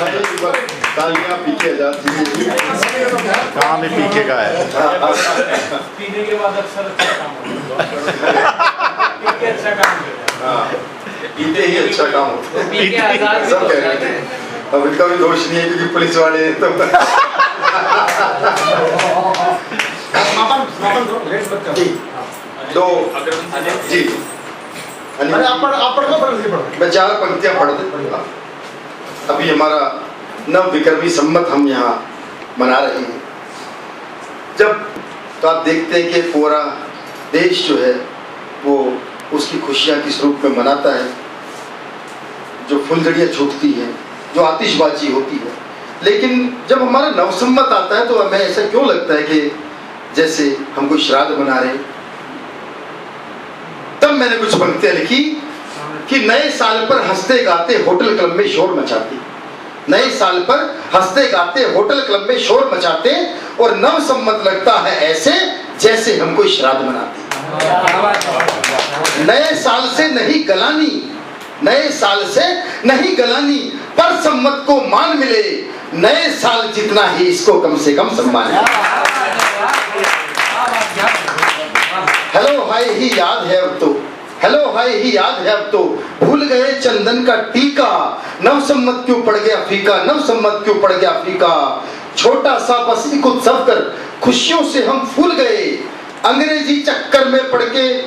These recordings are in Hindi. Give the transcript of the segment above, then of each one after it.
तालियां पीछे जाती हैं। कहाँ में पीके का है? पीने के बाद अक्सर अच्छा काम होता है। अच्छा काम करता है। पीते ही अच्छा काम होता है। पी के आजाद भी सब हो कह रहे जाते थे। हैं। अब इनका भी दोष नहीं है क्योंकि पुलिस वाले हैं तो जी मैं 4 पंक्तियां पढ़ देता हूँ। अभी हमारा नव विक्रमी संवत हम यहाँ मना रहे हैं। जब तो आप देखते हैं कि पूरा देश जो है वो उसकी खुशियाँ किस रूप में मनाता है, जो फुलझड़ियाँ छूटती हैं, जो आतिशबाजी होती है। लेकिन जब हमारा नवसंवत आता है तो हमें ऐसा क्यों लगता है कि जैसे हम कोई श्राद्ध मना रहे। तब मैंने कुछ पंक्तियां लिखी कि नए साल पर हंसते गाते होटल क्लब में शोर मचाते, नए साल पर हंसते गाते होटल क्लब में शोर मचाते, और नव संवत लगता है ऐसे जैसे हम कोई श्राद्ध मनाते। नए साल से नहीं गलानी, नए साल से नहीं गलानी, पर संवत को मान मिले, नए साल जितना ही इसको कम से कम सम्मान। हेलो हाय ही याद है अब तो, हेलो हाय ही याद है अब तो, भूल गए चंदन का टीका, नव संवत क्यों पड़ गया फीका, नव संवत क्यों पड़ गया फीका। छोटा सा बस एक उत्सव कर खुशियों से हम फूल गए, अंग्रेजी चक्कर में पड़ के,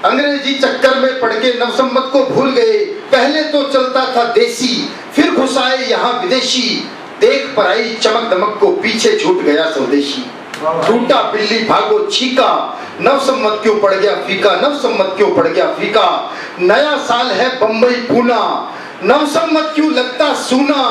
अंग्रेजी चक्कर में पड़ के नव संवत को भूल गए। पहले तो चलता था देसी, फिर घुसाए यहाँ विदेशी, देख पर आई चमक दमक को पीछे छूट गया स्वदेशी। टूटा बिल्ली भागो छीका, नव संवत क्यों पड़ गया फीका, नव संवत क्यों पड़ गया फीका। नया साल है बम्बई पूना, नव संवत क्यों लगता सूना,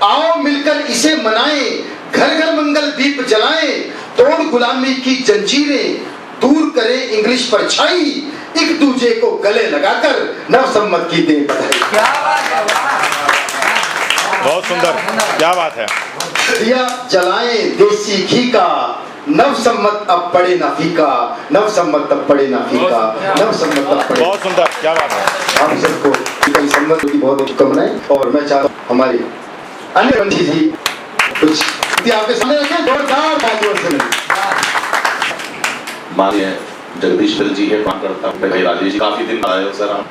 आओ मिलकर इसे मनाएं, घर घर मंगल दीप जलाएं, तोड़ गुलामी की जंजीरें, दूर करें इंग्लिश पर छाई, एक दूजे को गले लगाकर नव संवत की दें बधाई। बहुत सुंदर, क्या बात है। दिया जलाएं देसी घी का, नव संवत अब पड़े ना फीका, नव संवत अब पड़े ना फीका, नव संवत अब पड़े। बहुत सुंदर, क्या बात है। आप सबको संवत की बहुत शुभकामनाएं। और मैं चाहता हूँ हमारी अन्य बंदी जी कुछ आपके सामने रखें, जोरदार तालियों से। माननीय जगदीश्वर जी है, मांग करता हूँ भाई राजेश जी, काफी दिन आए हो सर आप,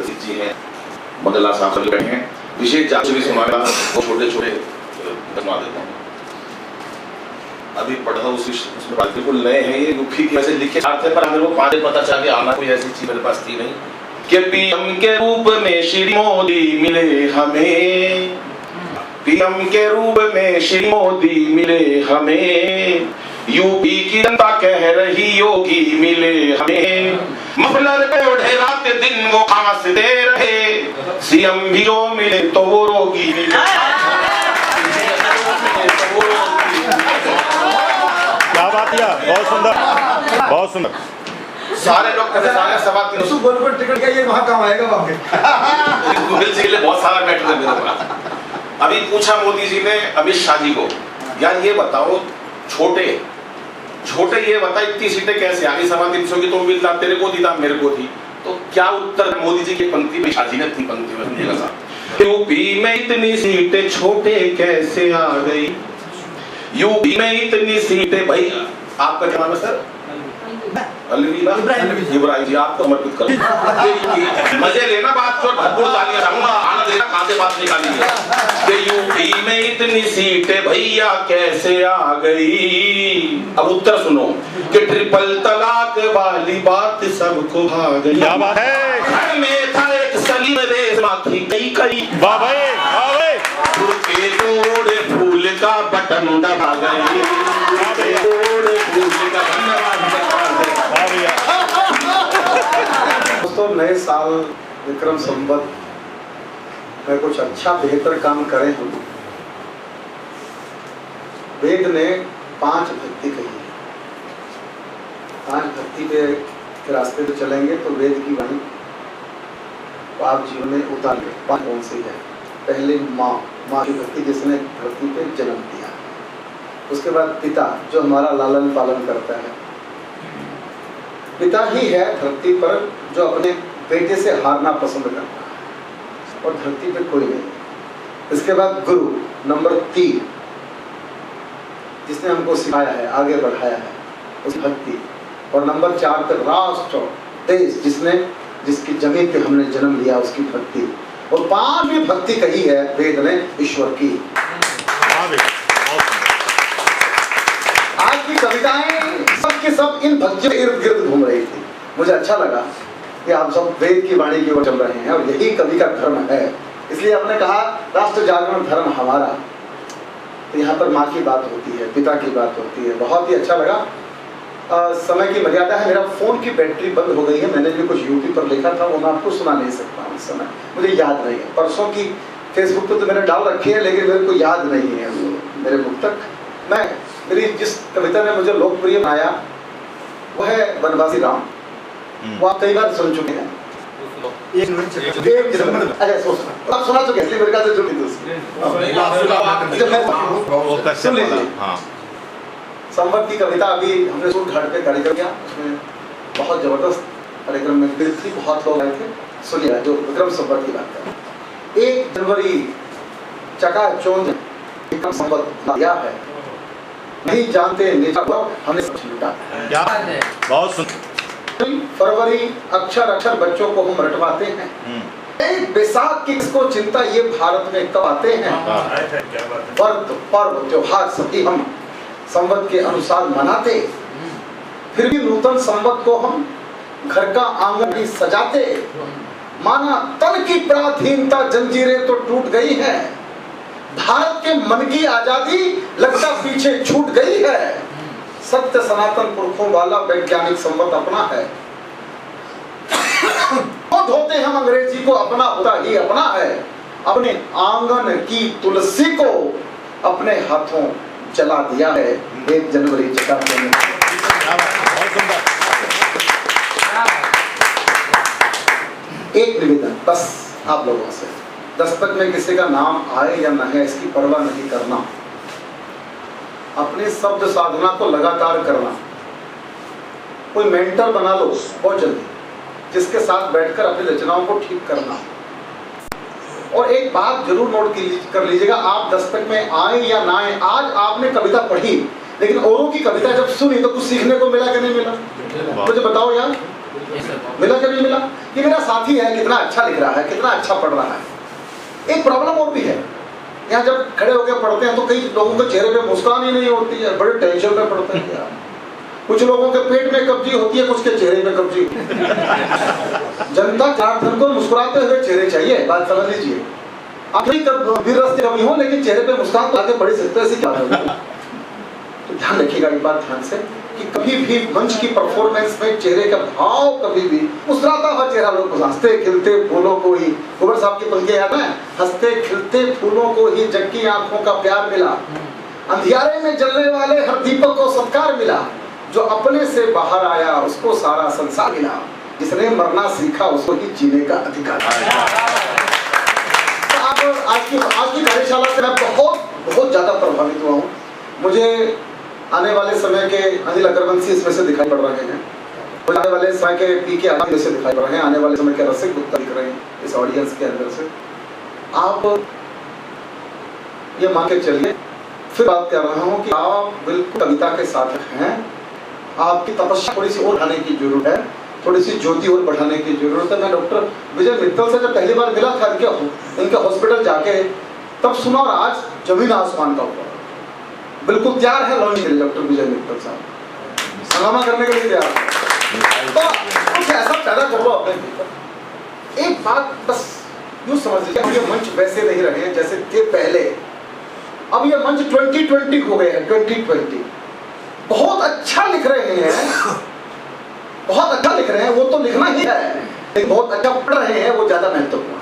रसिक जी हैं, मंगला साहब सब बैठे हैं, विशेष जांच भी सुनाएगा, वो छोटे छोटे बनवा देता हूँ। अभी पढ़ रहा हूँ उसमें बात बिल्कुल नए हैं ये, यूपी की वैसे लिखे थे पर मेरे को पाने पता चला कि आना कोई ऐसी चीज मेरे पास थी नहीं कि पीएम के रूप में श्री मोदी मिले हमें, पीएम के रूप में श्री मोदी मिले हमें, यूपी की जनता कह रही योगी मिले हमें, मफलर पे ओढ़े रात दिन वो खांसते रहे, सीएम भी जो मिले तो वो रोगी मिले। क्या बात किया, बहुत सुंदर, बहुत सुंदर। सारे लोग परेशान हैं, सवा 300 गोलकोट टिकट का ये वहाँ काम आएगा वापस। गूगल से के लिए बहुत सारा मैटर है मेरे पास। अभी पूछा मोदी जी ने अमित शाह जी को, यार ये बताओ छोटे छोटे ये बता इतनी सीटें कैसे आ गई, सवा 300 की तो मिलता तेरे को थी, मेरे को थी, तो क्या उत्तर मोदी जी की पंक्ति में, शाह जी ने थी पंक्ति में समझिएगा साहब, यूपी में इतनी सीटें छोटे कैसे आ गई, यूपी में इतनी सीटें। भाई आपका क्या नाम है सर? अलवीला इब्राहिम जी, आपको समर्पित करो। मजे लेना बात को, भरपूर तालियां चाहूंगा, आनंद लेना, कहां से बात निकाली है कि यूपी में इतनी सीटें भैया कैसे आ गई। अब उत्तर सुनो कि ट्रिपल तलाक वाली बात सबको भा गई। क्या बात है। घर में था एक सलीम रेशमा की कई कई, वाह भाई, वाह भाई। के तोड़े फूल का बटन दबा गई, तोड़े फूल का दोस्तों, नए साल विक्रम संवत में कुछ अच्छा बेहतर काम करें हम। वेद ने 5 भक्ति कही है, 5 भक्ति के रास्ते पे चलेंगे तो वेद की वाणी तो आप जीवन में उतार ले। 5 कौन सी है? पहले माँ, माँ की भक्ति जिसने धरती पे जन्म दिया। उसके बाद पिता जो हमारा लालन पालन करता है, पिता ही है धरती पर जो अपने बेटे से हारना पसंद करता है, और धरती पे कोई नहीं। इसके बाद गुरु नंबर 3, जिसने हमको सिखाया है, आगे बढ़ाया है, उस भक्ति। और नंबर 4 पे राष्ट्र देश, जिसकी जमीन पे हमने जन्म लिया, उसकी भक्ति। और 5वीं भक्ति कही है वेद ने ईश्वर की। आज की कविताएं सब के सब इन भक्तियों के इर्द गिर्द घूम रही थी। मुझे अच्छा लगा कि आप सब वेद की वाणी की ओर चल रहे हैं, और यही कवि का धर्म है। इसलिए आपने कहा राष्ट्र जागरण धर्म हमारा, तो यहाँ पर माँ की बात होती है, पिता की बात होती है। बहुत ही अच्छा लगा। समय की मर्यादा है, मेरा फोन की बैटरी बंद हो गई है। मैंने भी कुछ यूट्यूब पर लिखा था, वो मैं आपको सुना नहीं सकता हूँ इस समय, मुझे याद नहीं है। परसों की फेसबुक पर तो मैंने डाल रखी है, लेकिन मेरे को याद नहीं है मेरे मुख तक। मेरी जिस कविता ने मुझे लोकप्रिय बनाया वो है वनवासी राम। वो आप कई बार सुन चुके हैं। आप सुना चुके हैं, मेरे ख्याल से सुन लीजिए। संवत की कविता अभी हमने सूट घाट पे कार्यक्रम किया, उसमें बहुत जबरदस्त कार्यक्रम में भीड़ थी, बहुत लोग आए थे। सुनिए जो विक्रम संवत की बात करें। 1 जनवरी चकाचौंध विक्रम संवत दिया है, नहीं जानते निजा हमने सब लूटा। बहुत फरवरी अक्षर अक्षर बच्चों को हम रटवाते हैं। बैसाख की किसको चिंता, ये भारत में कब आते हैं। व्रत पर्व त्योहार सभी हम संवत के अनुसार मनाते, फिर भी नूतन संवत को हम घर का आंगन भी सजाते। माना तन की पराधीनता जंजीरें तो टूट गई हैं, भारत के मन की आजादी लगता पीछे छूट गई है। सत्य सनातन पुरखों वाला वैज्ञानिक संवत अपना है। धोते हम अंग्रेजी को अपना होता ही अपना है। अपने आंगन की तुलसी को अपने हाथों जला दिया है 1 जनवरी चकाचौंध में। एक निवेदन बस आप लोगों से, दस्तक में किसी का नाम आए या न है इसकी परवाह नहीं करना, अपने शब्द साधना को लगातार करना। कोई मेंटर बना लो बहुत जल्दी, जिसके साथ बैठकर अपनी रचनाओं को ठीक करना। और एक बात जरूर नोट कर लीजिएगा, आप दस्तक में आए या ना आए, आज आपने कविता पढ़ी, लेकिन औरों की कविता जब सुनी तो कुछ सीखने को मिला कि नहीं मिला? मुझे बताओ यार, मिला कि नहीं मिला? कि मेरा साथी है, कितना अच्छा लिख रहा है, कितना अच्छा पढ़ रहा है। एक प्रॉब्लम और भी है, यहाँ जब खड़े होकर पढ़ते हैं तो कई लोगों के चेहरे पे मुस्कान ही नहीं होती है, बड़े टेंशन में पढ़ते हैं यार। कुछ लोगों के पेट में कब्जी होती है, कुछ के चेहरे में कब्जी। जनता जनार्दन को मुस्कुराते हुए चेहरे चाहिए, बात समझ लीजिए। आप वीर रस्ते कभी हो, लेकिन चेहरे पे मुस्कान तो आगे बढ़ सकते हैं, ऐसी क्या है? तो ध्यान रखिएगा एक बात ध्यान से, कि कभी भी मंच की परफॉर्मेंस में चेहरे का भाव कभी भी मुस्कुराता हुआ चेहरा लोग, हंसते खिलते फूलों को ही, गोबर साहब की पंक्ति याद है, हंसते खिलते फूलों को ही जग की आंखों का प्यार मिला, अंधियारे में जलने वाले हर दीपक को सत्कार मिला, जो अपने से बाहर आया उसको सारा संसार मिला, जिसने मरना सीखा उसको ही जीने का अधिकार। आज की कार्यशाला से मैं बहुत ज्यादा प्रभावित हुआ हूँ। मुझे आने वाले समय के अनिल अग्रवंशी इसमें से दिखाई पड़ रहे हैं, आने वाले समय के पीके आदि से दिखाई पड़ रहे हैं, आने वाले समय के रसिक गुप्ता दिख रहे हैं इस ऑडियंस के अंदर से। आप ये मान के चलिए, फिर बात कर रहा हूँ कि आप बिल्कुल कविता के साथ हैं। आपकी तपस्या थोड़ी सी और बढ़ाने की जरूरत है, थोड़ी सी ज्योति और बढ़ाने की जरूरत है। मैं डॉक्टर विजय मित्तल से जब पहली बार मिला था इनके हॉस्पिटल जाके, तब सुना, और आज जमीन आसमान का ऊपर बिल्कुल तैयार है लड़ने के लिए डॉक्टर विजय मित्तल साहब, हंगामा करने के लिए तैयार है। तो कुछ ऐसा पैदा कर लो अपने भीतर। एक बात बस यूं समझ लीजिए, ये मंच वैसे नहीं रहे हैं जैसे थे पहले। अब ये मंच 2020 हो गए हैं, 2020। बहुत अच्छा लिख रहे हैं, बहुत अच्छा लिख रहे हैं, वो तो लिखना ही है, लेकिन बहुत अच्छा पढ़ रहे हैं, वो ज्यादा महत्वपूर्ण है।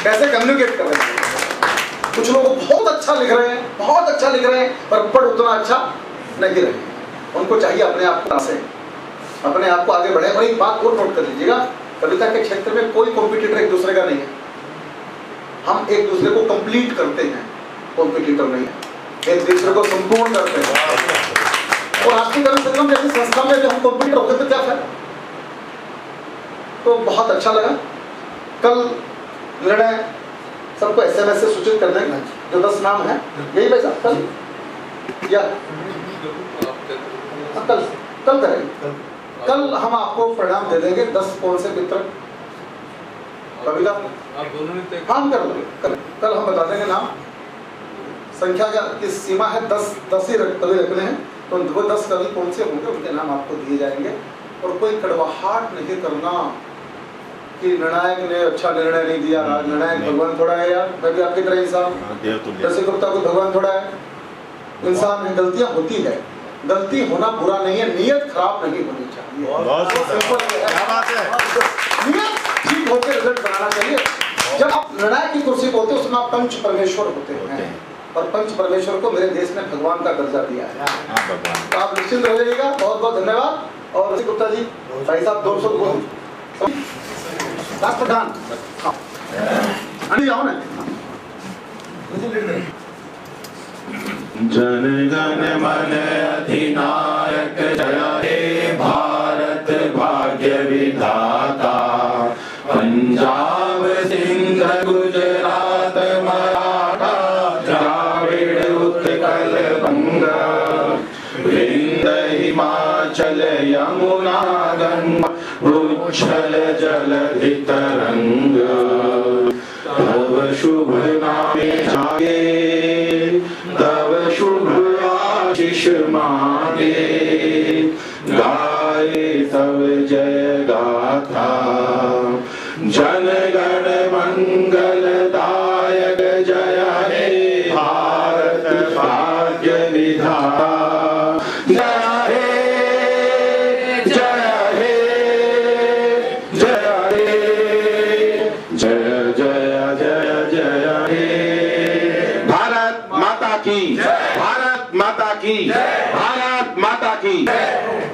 कैसे कम्युनिकेट कर रहे हैं। कुछ लोग बहुत अच्छा लिख रहे हैं, बहुत अच्छा लिख रहे हैं, पर पढ़ उतना अच्छा नहीं रहे हैं। उनको चाहिए अपने आप को से अपने आप को आगे बढ़े। और एक बात और नोट कर लीजिएगा, कविता के क्षेत्र में कोई कॉम्पिटिटर एक दूसरे का नहीं है, हम एक दूसरे को कंप्लीट करते हैं, कॉम्पिटिटर नहीं है, एक दूसरे को संपूर्ण करते हैं। और राष्ट्रीय कवि संगम जैसी संस्था में जब हम कॉम्पिटिटर होते तो क्या फायदा। तो बहुत अच्छा लगा। कल निर्णय सबको SMS से सूचित कर देंगे जो 10 नाम है। यही भाई साहब कल या कल करेंगे। कल हम आपको परिणाम दे देंगे 10 कौन से मित्र कविता आप दोनों ने तय हम कर लेंगे। कल हम बता देंगे नाम। संख्या की सीमा है 10 ही कवि रखने हैं, तो वो 10 कवि कौन से होंगे उनके नाम आपको दिए जाएंगे। और कोई कड़वाहट नहीं करना कि निर्णायक ने अच्छा निर्णय नहीं दिया। निर्णायक भगवान थोड़ा है यार, मैं भी आपकी तरह इंसान। जैसे गुप्ता को भगवान थोड़ा है, इंसान में गलतियां होती है। गलती होना बुरा नहीं है, नियत खराब नहीं होनी चाहिए। नियत ठीक होकर रिजल्ट बनाना चाहिए। जब आप निर्णायक की कुर्सी पर होते हैं उसमें आप पंच परमेश्वर होते हैं, और पंच परमेश्वर को मेरे देश ने भगवान का दर्जा दिया है। तो आप निश्चिंत हो जाइएगा। बहुत बहुत धन्यवाद। और गुप्ता जी भाई साहब 200 बोल राष्ट्रगान आओ ना। जन गण मन अधिनायक जय हे भारत भाग्य विधाता। पंजाब सिंध गुजरात मराठा द्राविड़ उत्कल बंगा। विंध्य हिमाचल यमुना गंगा उच्छल जलधि तरंग। तव शुभ नामे जागे तव शुभ आशीष मांगे। गाए तव जय गाथा जन गण मंगल दायक जय हे भारत भाग्य विधाता। जय हे जय हे जय हे जय जय जय जय हे। भारत माता की भारत माता की भारत माता की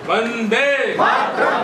वंदे मातरम।